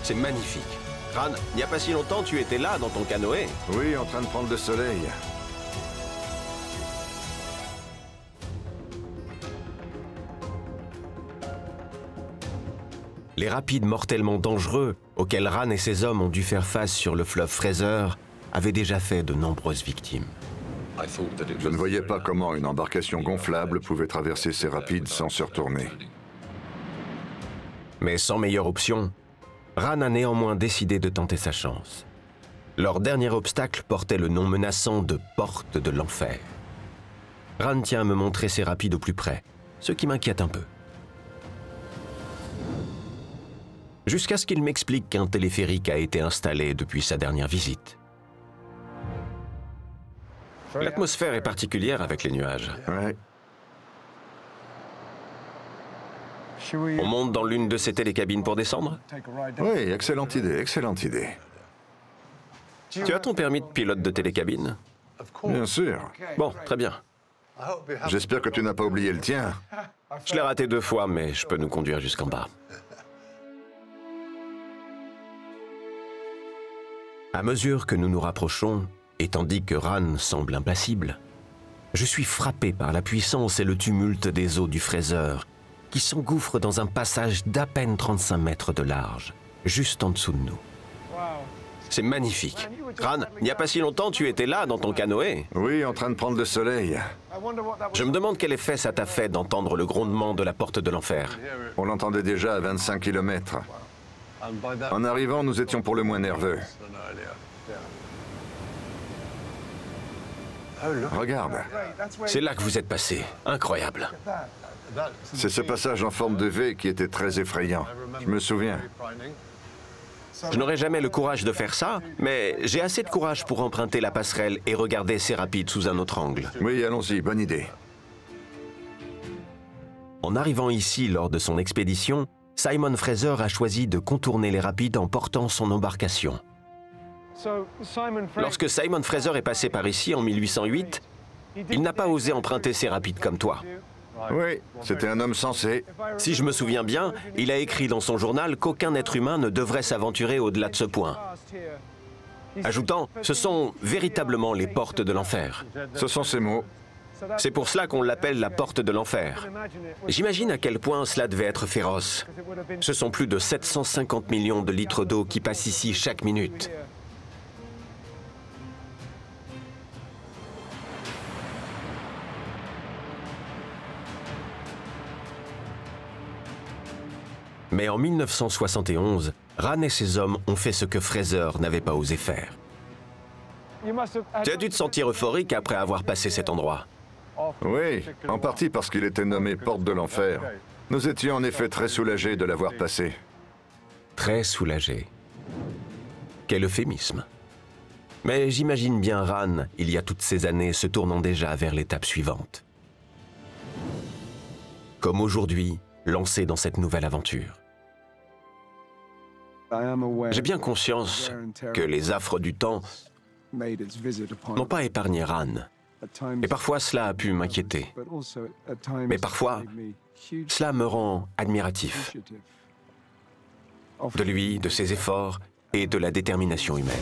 C'est magnifique. Ran, il n'y a pas si longtemps, tu étais là, dans ton canoë. Oui, en train de prendre le soleil. Les rapides mortellement dangereux auxquels Ran et ses hommes ont dû faire face sur le fleuve Fraser avaient déjà fait de nombreuses victimes. Je ne voyais pas comment une embarcation gonflable pouvait traverser ces rapides sans se retourner. Mais sans meilleure option, Ran a néanmoins décidé de tenter sa chance. Leur dernier obstacle portait le nom menaçant de Porte de l'Enfer. Ran tient à me montrer ces rapides au plus près, ce qui m'inquiète un peu. Jusqu'à ce qu'il m'explique qu'un téléphérique a été installé depuis sa dernière visite. L'atmosphère est particulière avec les nuages. Ouais. On monte dans l'une de ces télécabines pour descendre? Oui, excellente idée, excellente idée. Tu as ton permis de pilote de télécabine? Bien sûr. Bon, très bien. J'espère que tu n'as pas oublié le tien. Je l'ai raté 2 fois, mais je peux nous conduire jusqu'en bas. À mesure que nous nous rapprochons, et tandis que Ran semble impassible, je suis frappé par la puissance et le tumulte des eaux du Fraser, qui s'engouffrent dans un passage d'à peine 35 mètres de large, juste en dessous de nous. C'est magnifique. Ran, il n'y a pas si longtemps, tu étais là, dans ton canoë. Oui, en train de prendre le soleil. Je me demande quel effet ça t'a fait d'entendre le grondement de la porte de l'enfer. On l'entendait déjà à 25 km. En arrivant, nous étions pour le moins nerveux. Regarde, C'est là que vous êtes passé. Incroyable. c'est ce passage en forme de V qui était très effrayant. Je me souviens. Je n'aurais jamais le courage de faire ça, mais j'ai assez de courage pour emprunter la passerelle et regarder ces rapides sous un autre angle. Oui, allons-y, bonne idée. En arrivant ici lors de son expédition, Simon Fraser a choisi de contourner les rapides en portant son embarcation. Lorsque Simon Fraser est passé par ici en 1808, il n'a pas osé emprunter ces rapides comme toi. Oui, c'était un homme sensé. Si je me souviens bien, il a écrit dans son journal qu'aucun être humain ne devrait s'aventurer au-delà de ce point. Ajoutant, ce sont véritablement les portes de l'enfer. Ce sont ces mots. C'est pour cela qu'on l'appelle la porte de l'enfer. J'imagine à quel point cela devait être féroce. Ce sont plus de 750 millions de litres d'eau qui passent ici chaque minute. Mais en 1971, Ran et ses hommes ont fait ce que Fraser n'avait pas osé faire. Tu as dû te sentir euphorique après avoir passé cet endroit. Oui, en partie parce qu'il était nommé Porte de l'Enfer. Nous étions en effet très soulagés de l'avoir passé. Très soulagé. Quel euphémisme. Mais j'imagine bien Ran, il y a toutes ces années, se tournant déjà vers l'étape suivante. Comme aujourd'hui, lancé dans cette nouvelle aventure. J'ai bien conscience que les affres du temps n'ont pas épargné Ran. Et parfois cela a pu m'inquiéter. Mais parfois, cela me rend admiratif. De lui, de ses efforts et de la détermination humaine.